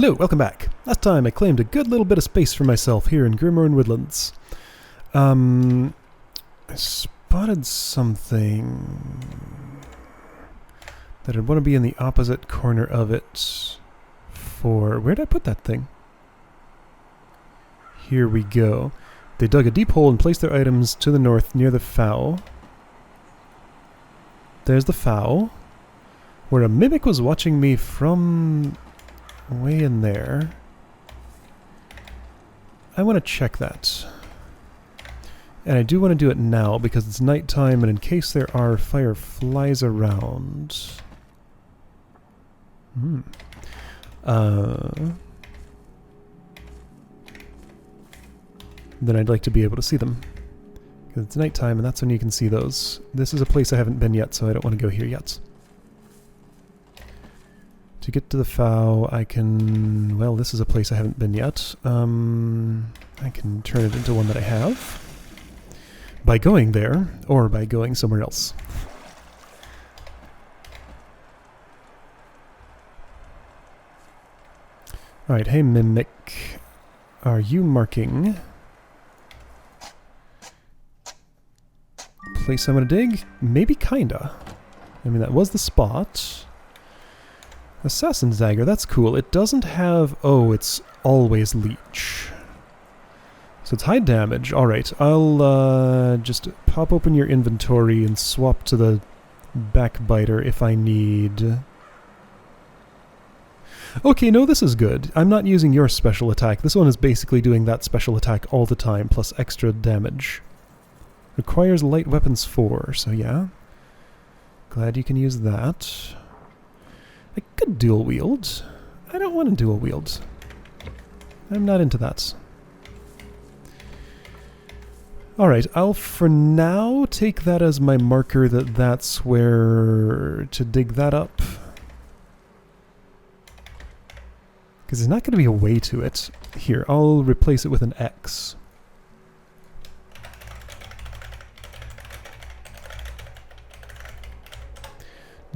Hello, welcome back. Last time I claimed a good little bit of space for myself here in Grimoire Woodlands. I spotted something that I'd want to be in the opposite corner of it for... Where'd I put that thing? Here we go. They dug a deep hole and placed their items to the north near the Fow. There's the Fow, where a mimic was watching me from... way in there. I want to check that. And I do want to do it now because it's nighttime and in case there are fireflies around. Then I'd like to be able to see them. Because it's nighttime and that's when you can see those. This is a place I haven't been yet, so I don't want to go here yet. To get to the Fow, I can... Well, this is a place I haven't been yet. I can turn it into one that I have. By going there, or by going somewhere else. Alright, hey Mimic. Are you marking? Place I'm gonna dig? Maybe kinda. I mean, that was the spot. Assassin's Dagger, that's cool. It doesn't have... Oh, it's always leech. So it's high damage. Alright, I'll just pop open your inventory and swap to the backbiter if I need... Okay, no, this is good. I'm not using your special attack. This one is basically doing that special attack all the time, plus extra damage. Requires light weapons 4, so yeah. Glad you can use that. I could dual wield. I don't want to dual wield. I'm not into that. Alright, I'll for now take that as my marker that that's where to dig that up. Because there's not going to be a way to it. Here, I'll replace it with an X.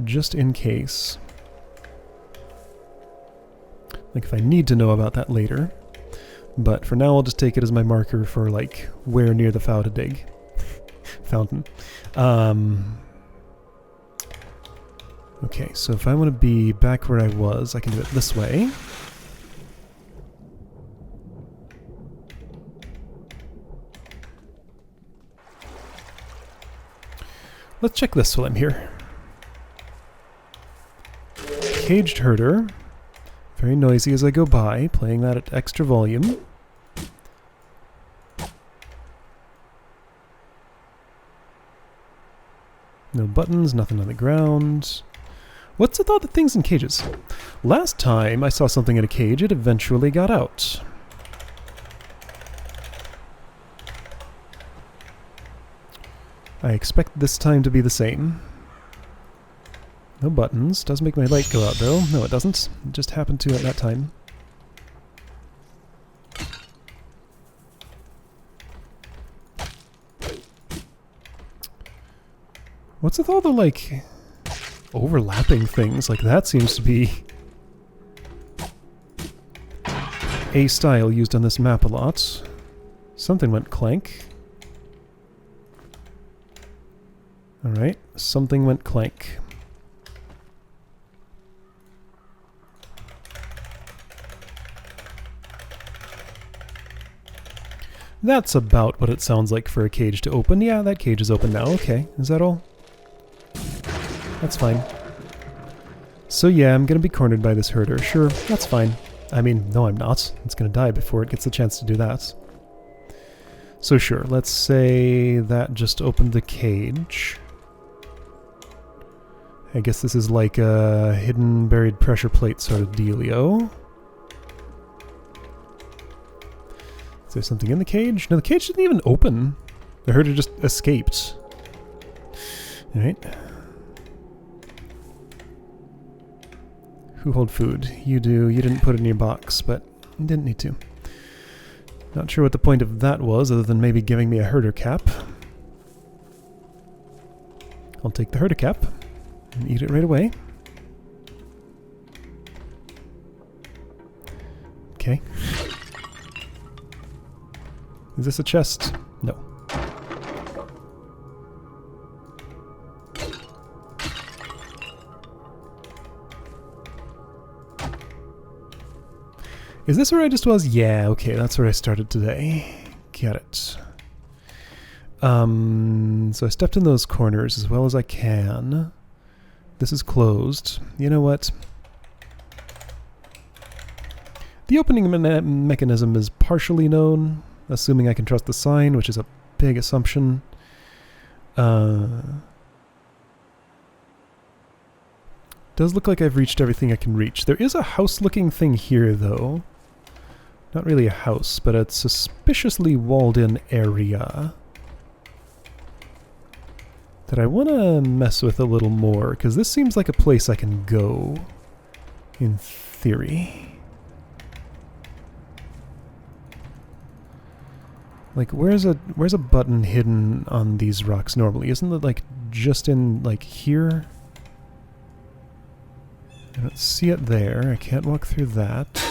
Just in case. Like if I need to know about that later. But for now I'll just take it as my marker for like where near the Fow to dig. Fountain. Okay, so if I want to be back where I was, I can do it this way. Let's check this while I'm here. Caged herder. Very noisy as I go by, playing that at extra volume. No buttons, nothing on the ground. What's with all the things in cages? Last time I saw something in a cage, it eventually got out. I expect this time to be the same. No buttons. Does make my light go out though. No, it doesn't. It just happened to at that time. What's with all the, like, overlapping things? Like, that seems to be a style used on this map a lot. Something went clank. Alright, something went clank. That's about what it sounds like for a cage to open. Yeah, that cage is open now. Okay, is that all? That's fine. So yeah, I'm gonna be cornered by this herder. Sure, that's fine. I mean, no I'm not. It's gonna die before it gets a chance to do that. So sure, let's say that just opened the cage. I guess this is like a hidden buried pressure plate sort of dealio. Is there something in the cage? No, the cage didn't even open. The herder just escaped. Alright. Who hold food? You do. You didn't put it in your box, but you didn't need to. Not sure what the point of that was, other than maybe giving me a herder cap. I'll take the herder cap and eat it right away. Okay. Is this a chest? No. Is this where I just was? Yeah, okay, that's where I started today. Get it. So I stepped in those corners as well as I can. This is closed. You know what? The opening mechanism is partially known, assuming I can trust the sign, which is a big assumption. Does look like I've reached everything I can reach. There is a house-looking thing here, though. Not really a house, but a suspiciously walled-in area that I want to mess with a little more, because this seems like a place I can go, in theory. Like, where's a button hidden on these rocks normally? Isn't it, like, just in, like, here? I don't see it there. I can't walk through that.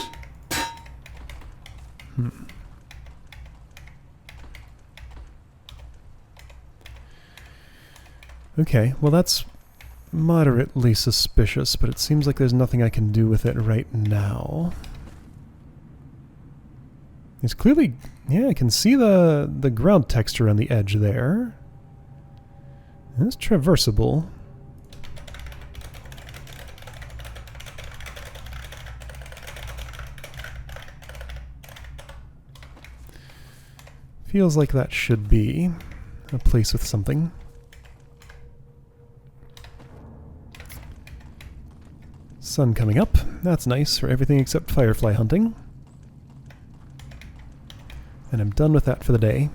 Okay, well that's moderately suspicious, but it seems like there's nothing I can do with it right now. It's clearly... yeah, I can see the ground texture on the edge there. It's traversable. Feels like that should be a place with something. Sun coming up. That's nice for everything except firefly hunting. And I'm done with that for the day.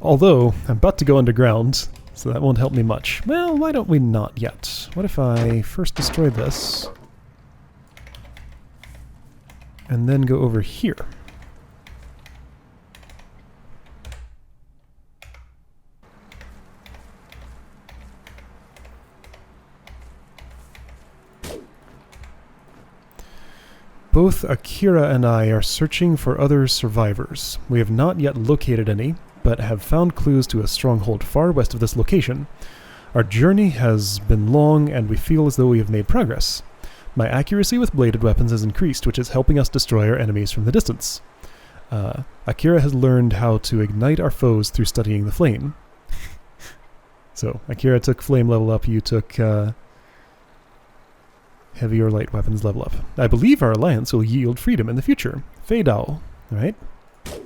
Although, I'm about to go underground, so that won't help me much. Well, why don't we not yet? What if I first destroy this, and then go over here? Both Akira and I are searching for other survivors. We have not yet located any, but have found clues to a stronghold far west of this location. Our journey has been long, and we feel as though we have made progress. My accuracy with bladed weapons has increased, which is helping us destroy our enemies from the distance. Akira has learned how to ignite our foes through studying the flame. So, Akira took flame level up, you took... heavy or light weapons level up. I believe our alliance will yield freedom in the future. Feidao, right? In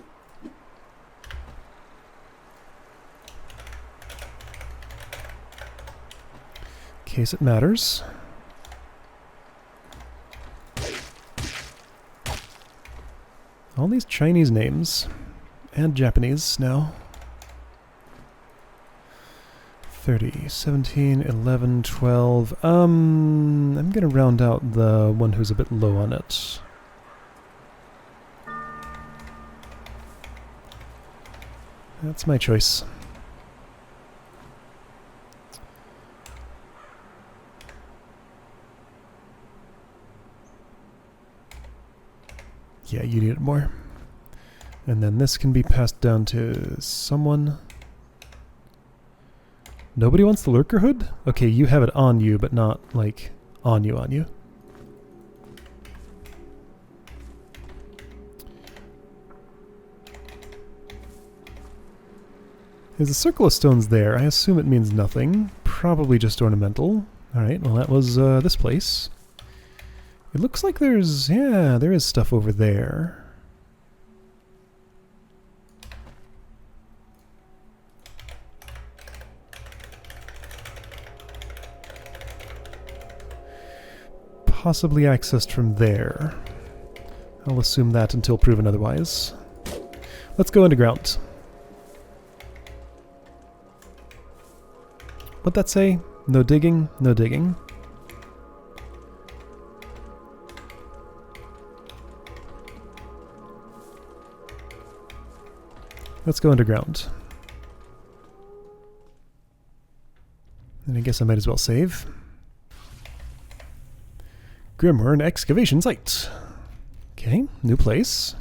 case it matters. All these Chinese names. And Japanese now. 30, 17, 11, 12. I'm gonna round out the one who's a bit low on it. That's my choice. Yeah, you need it more. And then this can be passed down to someone. Nobody wants the lurker hood? Okay, you have it on you, but not, like, on you. There's a circle of stones there. I assume it means nothing. Probably just ornamental. Alright, well that was this place. It looks like there's... yeah, there is stuff over there. Possibly accessed from there. I'll assume that until proven otherwise. Let's go underground. What'd that say? No digging? No digging. Let's go underground. And I guess I might as well save. Grimoire and excavation site. Okay, new place.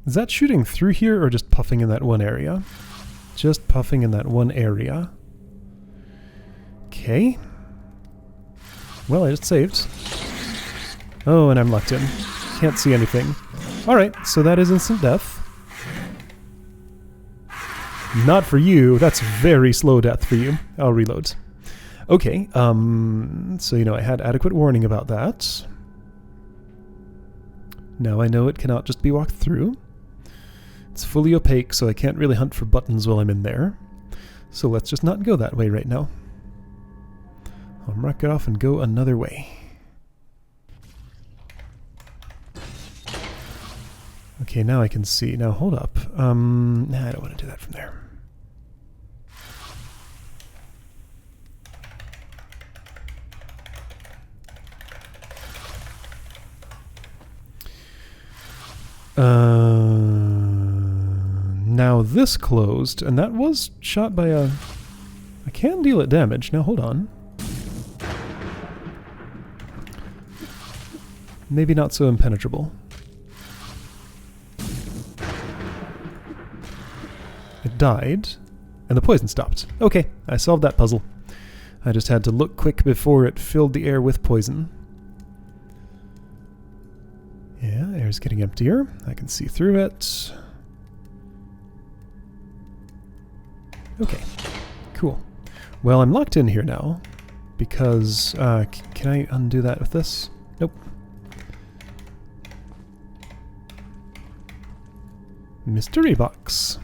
Is that shooting through here or just puffing in that one area? Just puffing in that one area. Okay. Well, I just saved. Oh, and I'm locked in. Can't see anything. Alright, so that is instant death. Not for you. That's very slow death for you. I'll reload. Okay, so you know, I had adequate warning about that. Now I know it cannot just be walked through. It's fully opaque, so I can't really hunt for buttons while I'm in there. So let's just not go that way right now. I'll mark it off and go another way. Okay, now I can see. Now hold up. Nah, I don't want to do that from there. Now this closed, and that was shot by a... I can deal it damage. Now hold on. Maybe not so impenetrable. It died, and the poison stopped. Okay, I solved that puzzle. I just had to look quick before it filled the air with poison. Yeah, air's getting emptier. I can see through it. Okay, cool. Well, I'm locked in here now, because, can I undo that with this? Nope. Mystery box.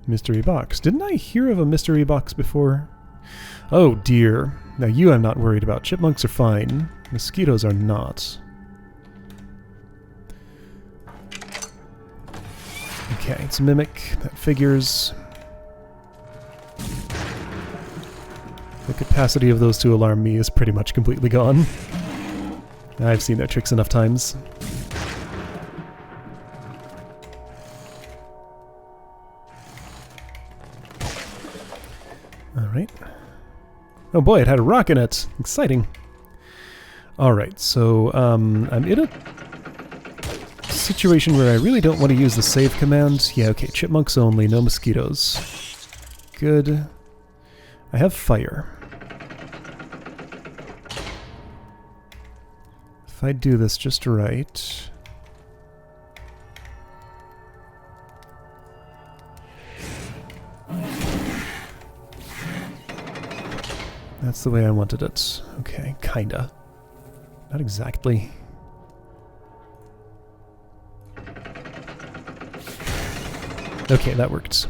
Mystery box. Didn't I hear of a mystery box before? Oh dear. Now you I'm not worried about. Chipmunks are fine. Mosquitoes are not. Okay, it's a mimic. That figures. The capacity of those to alarm me is pretty much completely gone. I've seen their tricks enough times. Alright. Oh boy, it had a rock in it! Exciting! Alright, so I'm in a situation where I really don't want to use the save command. Yeah, okay, chipmunks only, no mosquitoes. Good. I have fire. If I do this just right... That's the way I wanted it. Okay, kinda. Not exactly. Okay, that worked.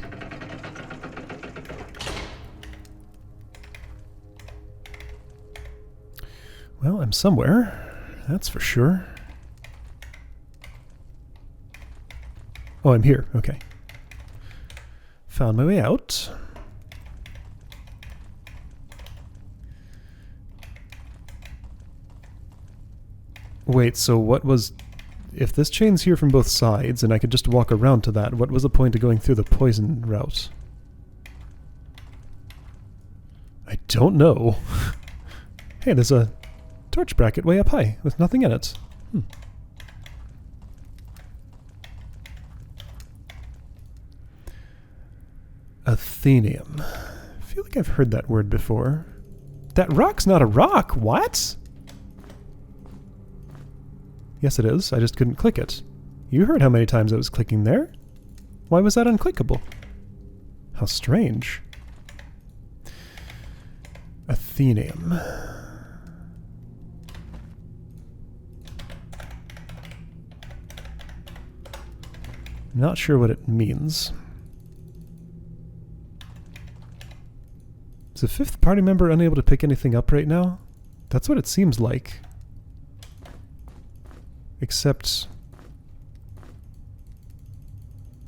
Well, I'm somewhere. That's for sure. Oh, I'm here. Okay. Found my way out. Wait, so what was... If this chain's here from both sides, and I could just walk around to that, what was the point of going through the poison route? I don't know. Hey, there's a torch bracket way up high, with nothing in it. Athenium. I feel like I've heard that word before. That rock's not a rock! What? Yes, it is. I just couldn't click it. You heard how many times I was clicking there. Why was that unclickable? How strange. Athenium. Not sure what it means. Is the fifth party member unable to pick anything up right now? That's what it seems like. Except...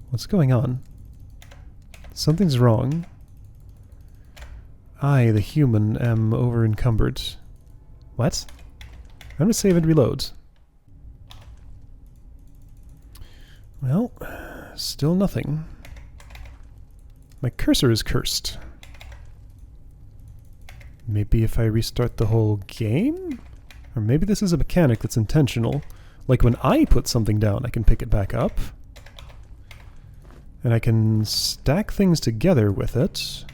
What's going on? Something's wrong. I, the human, am over-encumbered. What? I'm gonna save and reload. Well, Still nothing. My cursor is cursed. Maybe if I restart the whole game? Or maybe this is a mechanic that's intentional. Like when I put something down, I can pick it back up. And I can stack things together with it.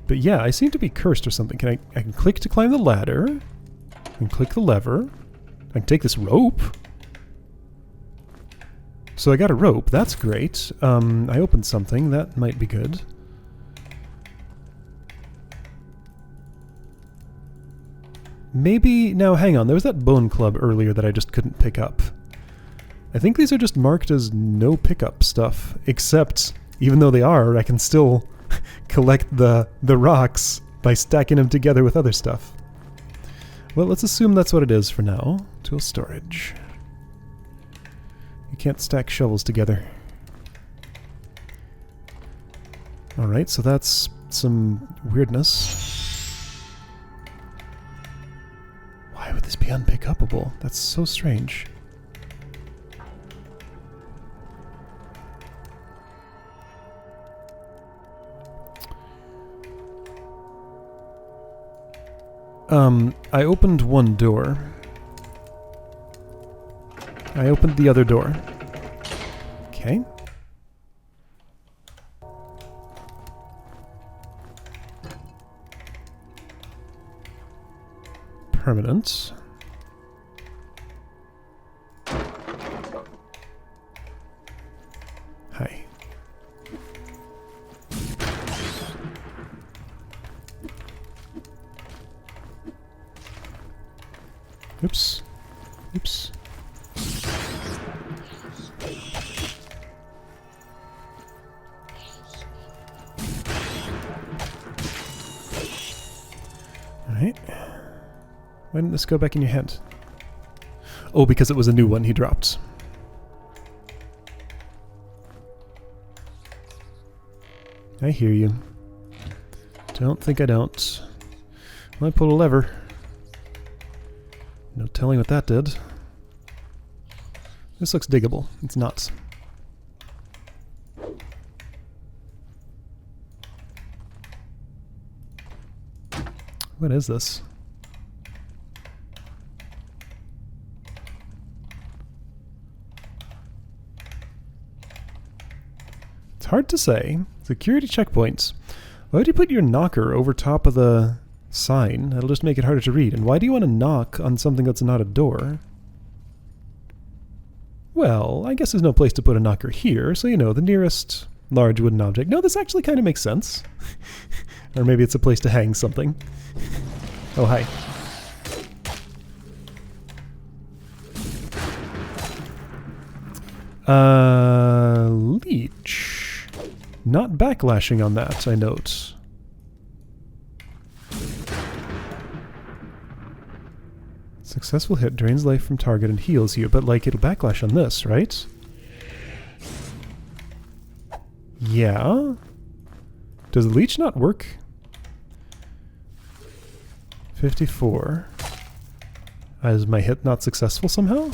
But yeah, I seem to be cursed or something. I can click to climb the ladder. I can click the lever. I can take this rope. So I got a rope. That's great. I opened something. That might be good. Maybe... Now, hang on. There was that bone club earlier that I just couldn't pick up. I think these are just marked as no pickup stuff. Except, even though they are, I can still collect the rocks by stacking them together with other stuff. Well, let's assume that's what it is for now. Tool storage. You can't stack shovels together. Alright, so that's some weirdness. Why would this be unpickupable? That's so strange. I opened one door. I opened the other door. Okay. Permanent. Hi. Oops. Oops. Alright. Why didn't this go back in your head? Oh, because it was a new one he dropped. I hear you. Don't think I don't. Well, I pulled a lever. No telling what that did. This looks diggable. It's not. What is this? It's hard to say. Security checkpoints. Why would you put your knocker over top of the sign? That'll just make it harder to read. And why do you want to knock on something that's not a door? Well, I guess there's no place to put a knocker here, so you know, the nearest large wooden object. No, this actually kind of makes sense. Or maybe it's a place to hang something. Oh, hi. Leech. Not backlashing on that, I note. Successful hit drains life from target and heals you, but like it'll backlash on this, right? Yeah. Does the leech not work? 54. Is my hit not successful somehow?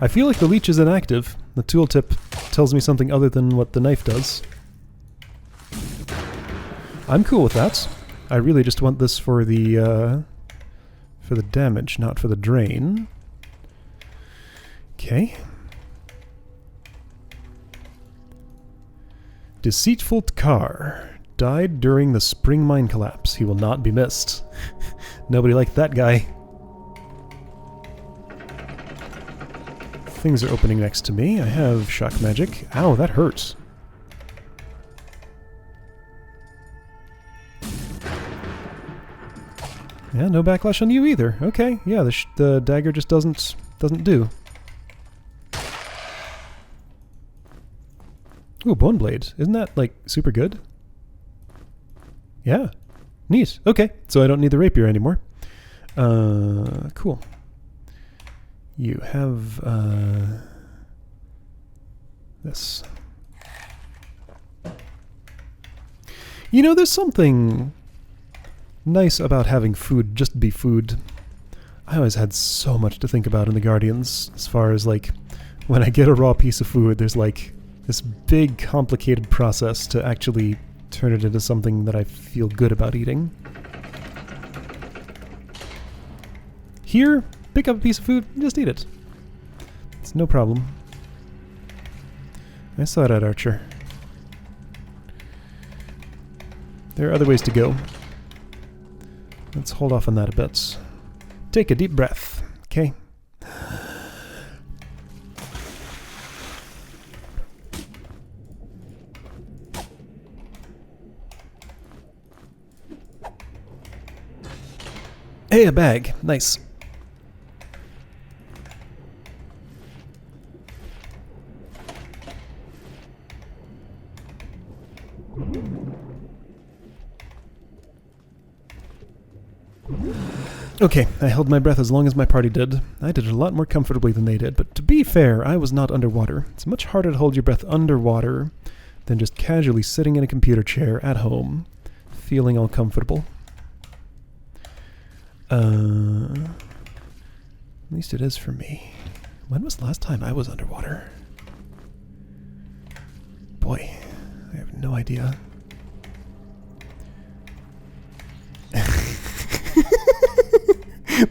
I feel like the leech is inactive. The tooltip tells me something other than what the knife does. I'm cool with that. I really just want this for the damage, not for the drain. Okay. Deceitful Tkar. Died during the spring mine collapse. He will not be missed. Nobody liked that guy. Things are opening next to me. I have shock magic. Ow, that hurts. Yeah, no backlash on you either. Okay, yeah, the dagger just doesn't do. Ooh, bone blade. Isn't that like super good? Yeah, neat. Okay, so I don't need the rapier anymore. Cool. You have this. You know, there's something nice about having food just be food. I always had so much to think about in the Guardians, as far as, like, when I get a raw piece of food, there's, like, this big, complicated process to actually turn it into something that I feel good about eating. Here, pick up a piece of food and just eat it. It's no problem. I saw that, Archer. There are other ways to go. Let's hold off on that a bit. Take a deep breath, okay? Hey, a bag. Nice. Okay, I held my breath as long as my party did. I did it a lot more comfortably than they did, but to be fair, I was not underwater. It's much harder to hold your breath underwater than just casually sitting in a computer chair at home, feeling all comfortable. At least it is for me. When was the last time I was underwater? Boy, I have no idea.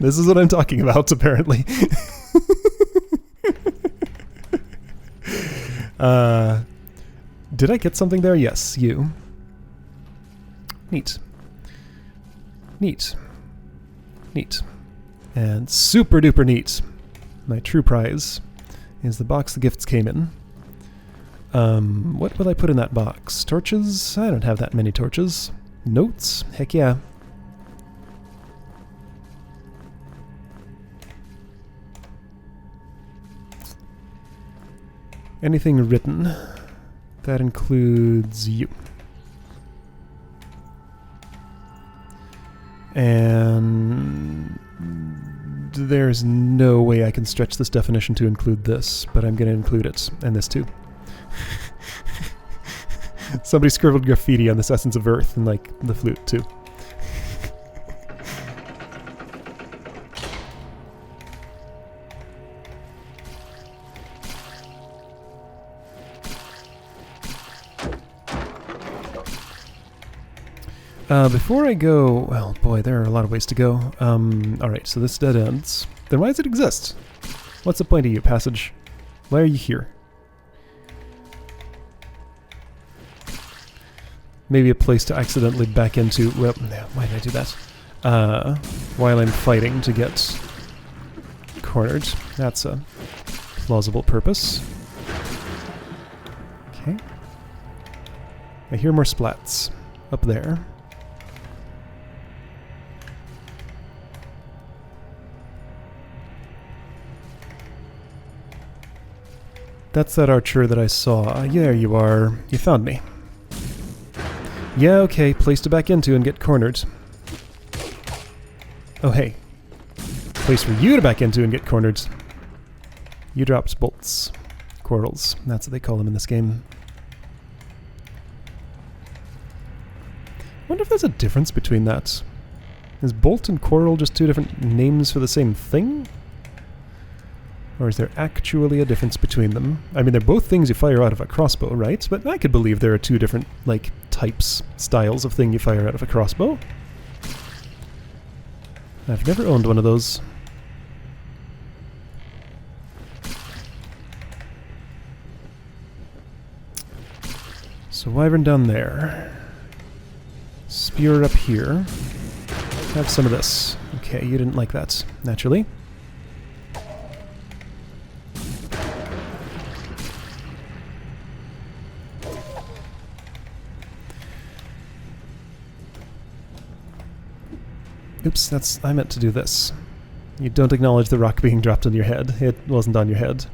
This is what I'm talking about, apparently. Did I get something there? Yes, you. Neat. Neat. Neat. And super duper neat. My true prize is the box the gifts came in. What will I put in that box? Torches? I don't have that many torches. Notes? Heck yeah. Anything written? That includes you. And there's no way I can stretch this definition to include this, but I'm going to include it, and this too. Somebody scribbled graffiti on this essence of Earth, and like the flute too. Before I go, well, boy, there are a lot of ways to go. Alright, so this dead ends. Then why does it exist? What's the point of you, passage? Why are you here? Maybe a place to accidentally back into, well, why did I do that? While I'm fighting to get cornered. That's a plausible purpose. Okay. I hear more splats up there. That's that archer that I saw. Yeah, there you are. You found me. Yeah, okay. Place to back into and get cornered. Oh, hey. Place for you to back into and get cornered. You dropped bolts. Quarrels. That's what they call them in this game. I wonder if there's a difference between that. Is bolt and quarrel just two different names for the same thing? Or is there actually a difference between them? I mean, they're both things you fire out of a crossbow, right? But I could believe there are two different, like, types, styles of thing you fire out of a crossbow. I've never owned one of those. So wyvern down there. Spear up here. Have some of this. Okay, you didn't like that, naturally. Oops, I meant to do this. You don't acknowledge the rock being dropped on your head. It wasn't on your head.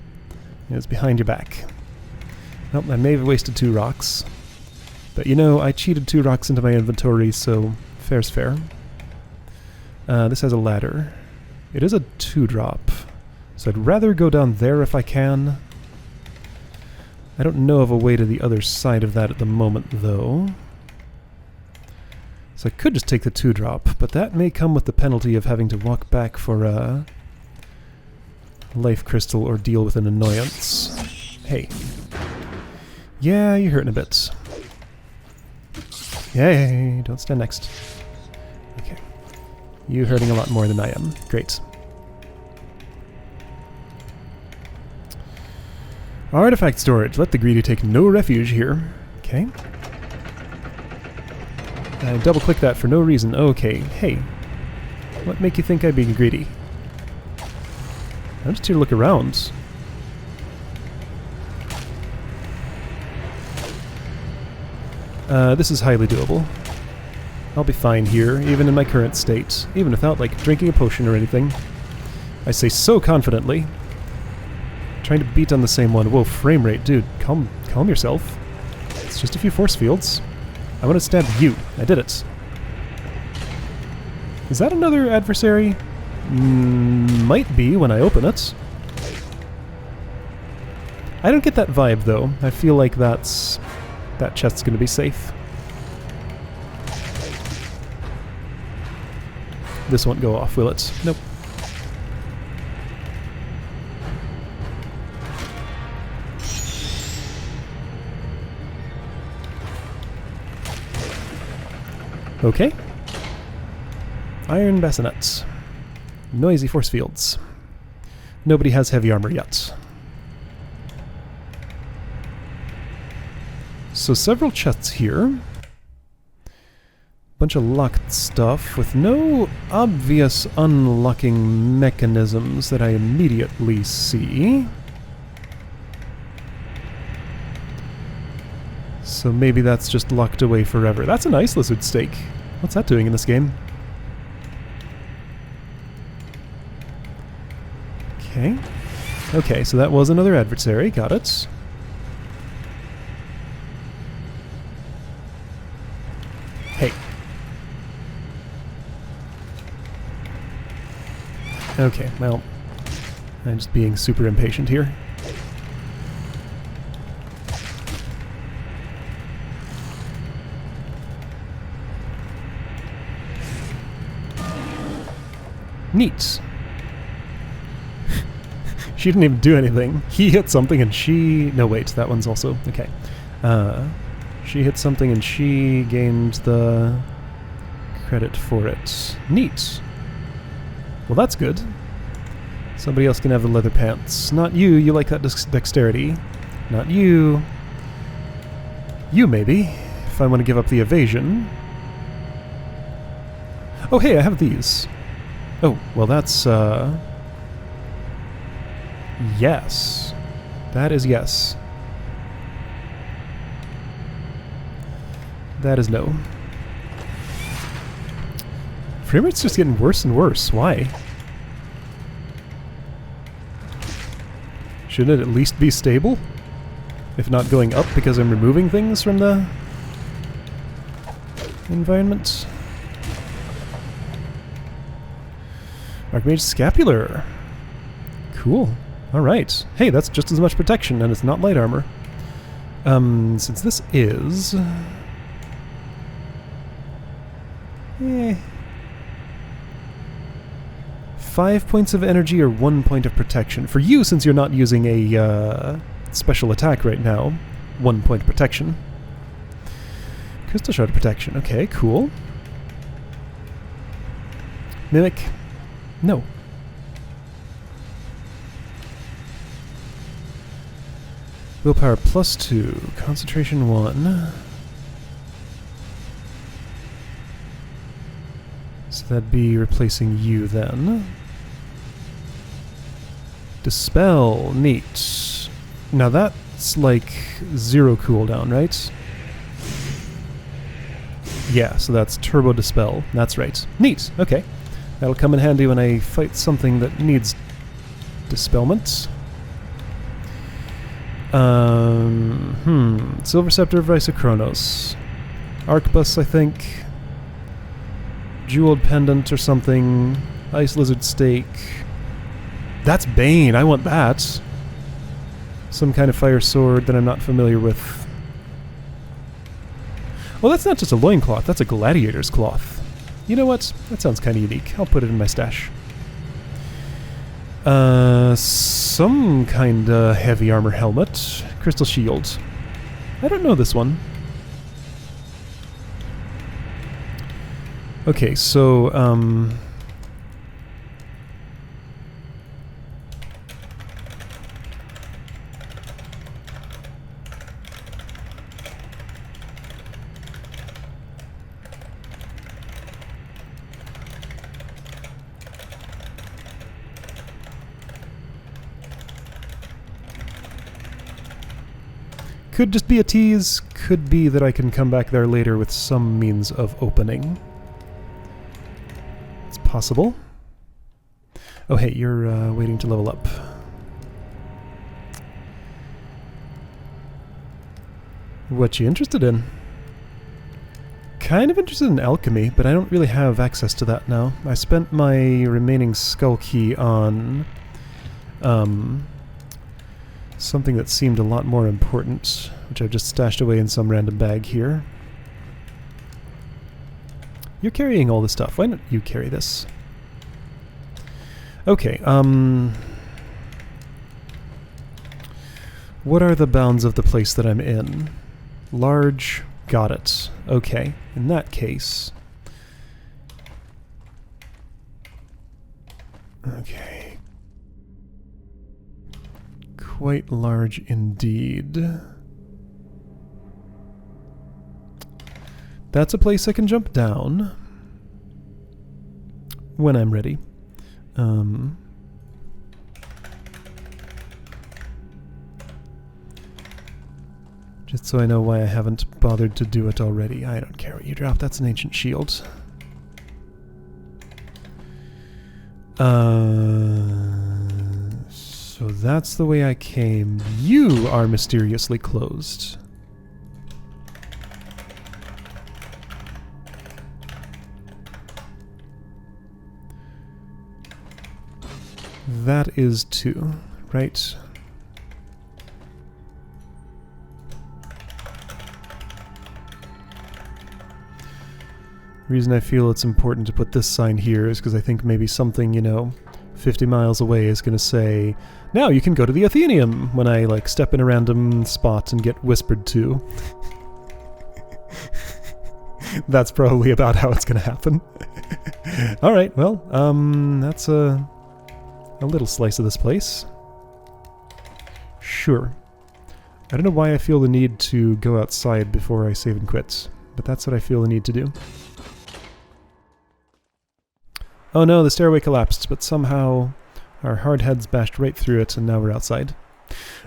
It was behind your back. Well, I may have wasted 2 rocks. But you know, I cheated 2 rocks into my inventory, so fair's fair. This has a ladder. It is a 2-drop. So I'd rather go down there if I can. I don't know of a way to the other side of that at the moment, though. So I could just take the 2-drop, but that may come with the penalty of having to walk back for a life crystal or deal with an annoyance. Hey. Yeah, you're hurting a bit. Yay, don't stand next. Okay. You hurting a lot more than I am. Great. Artifact storage. Let the greedy take no refuge here. Okay. I double-click that for no reason. Okay. Hey. What make you think I'd be greedy? I'm just here to look around. This is highly doable. I'll be fine here, even in my current state. Even without, like, drinking a potion or anything. I say so confidently. Trying to beat on the same one. Whoa, frame rate. Dude, calm yourself. It's just a few force fields. I want to stab you. I did it. Is that another adversary? Might be when I open it. I don't get that vibe, though. I feel like that chest's going to be safe. This won't go off, will it? Nope. Okay. Iron bassinets. Noisy force fields. Nobody has heavy armor yet. So several chests here. Bunch of locked stuff with no obvious unlocking mechanisms that I immediately see. So maybe that's just locked away forever. That's a nice lizard steak. What's that doing in this game? Okay. Okay, so that was another adversary. Got it. Hey. Okay, well, I'm just being super impatient here. Neat. She didn't even do anything. He hit something and she... No, wait, that one's also... Okay. She hit something and she gained the credit for it. Neat. Well, that's good. Somebody else can have the leather pants. Not you, you like that dexterity. Not you. You, maybe, if I want to give up the evasion. Oh, hey, I have these. Oh, well that's, yes. That is yes. That is no. Frame rate's just getting worse and worse. Why? Shouldn't it at least be stable? If not going up because I'm removing things from the environment? Archmage Scapular. Cool. Alright. Hey, that's just as much protection, and it's not light armor. Since this is... 5 points of energy or 1 point of protection. For you, since you're not using a special attack right now, 1 point of protection. Crystal Shard of Protection. Okay, cool. Mimic. No. Willpower +2. Concentration 1. So that'd be replacing you then. Dispel. Neat. Now that's like 0 cooldown, right? Yeah, so that's Turbo Dispel. That's right. Neat. Okay. That'll come in handy when I fight something that needs dispelment. Silver Scepter of Isochronos. Arquebus, I think. Jeweled Pendant or something. Ice Lizard Steak. That's Bane. I want that. Some kind of fire sword that I'm not familiar with. Well, that's not just a loincloth, that's a gladiator's cloth. You know what? That sounds kind of unique. I'll put it in my stash. Some kind of heavy armor helmet. Crystal shield. I don't know this one. Okay, so, could just be a tease, could be that I can come back there later with some means of opening. It's possible. Oh hey, you're waiting to level up. What you interested in? Kind of interested in alchemy, but I don't really have access to that now. I spent my remaining skull key on something that seemed a lot more important, which I've just stashed away in some random bag here. You're carrying all this stuff. Why don't you carry this? Okay, what are the bounds of the place that I'm in? Large, got it. Okay, in that case... Okay. Quite large indeed. That's a place I can jump down when I'm ready. Just so I know why I haven't bothered to do it already. I don't care what you drop, that's an ancient shield. So that's the way I came. You are mysteriously closed. That is too, right? The reason I feel it's important to put this sign here is because I think maybe something, you know, 50 miles away is going to say, now you can go to the Athenaeum, when I, like, step in a random spot and get whispered to. That's probably about how it's going to happen. Alright, well, that's a little slice of this place. Sure. I don't know why I feel the need to go outside before I save and quit, but that's what I feel the need to do. Oh no, the stairway collapsed, but somehow our hard heads bashed right through it, and now we're outside.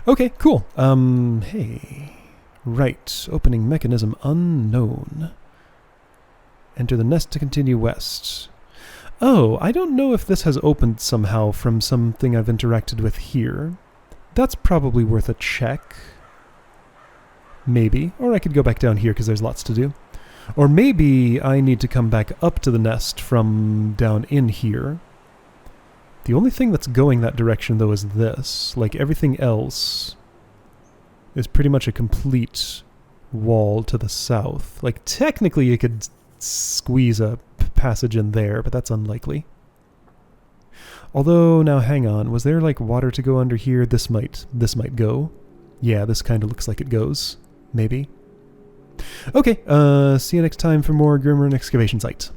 Okay, cool. Hey. Right. Opening mechanism unknown. Enter the nest to continue west. Oh, I don't know if this has opened somehow from something I've interacted with here. That's probably worth a check. Maybe. Or I could go back down here because there's lots to do. Or maybe I need to come back up to the nest from down in here. The only thing that's going that direction, though, is this. Like, everything else is pretty much a complete wall to the south. Like, technically you could squeeze a passage in there, but that's unlikely. Although, now hang on, was there, like, water to go under here? This might go. Yeah, this kind of looks like it goes. Maybe. Okay, see you next time for more Grimmer and Excavation Site.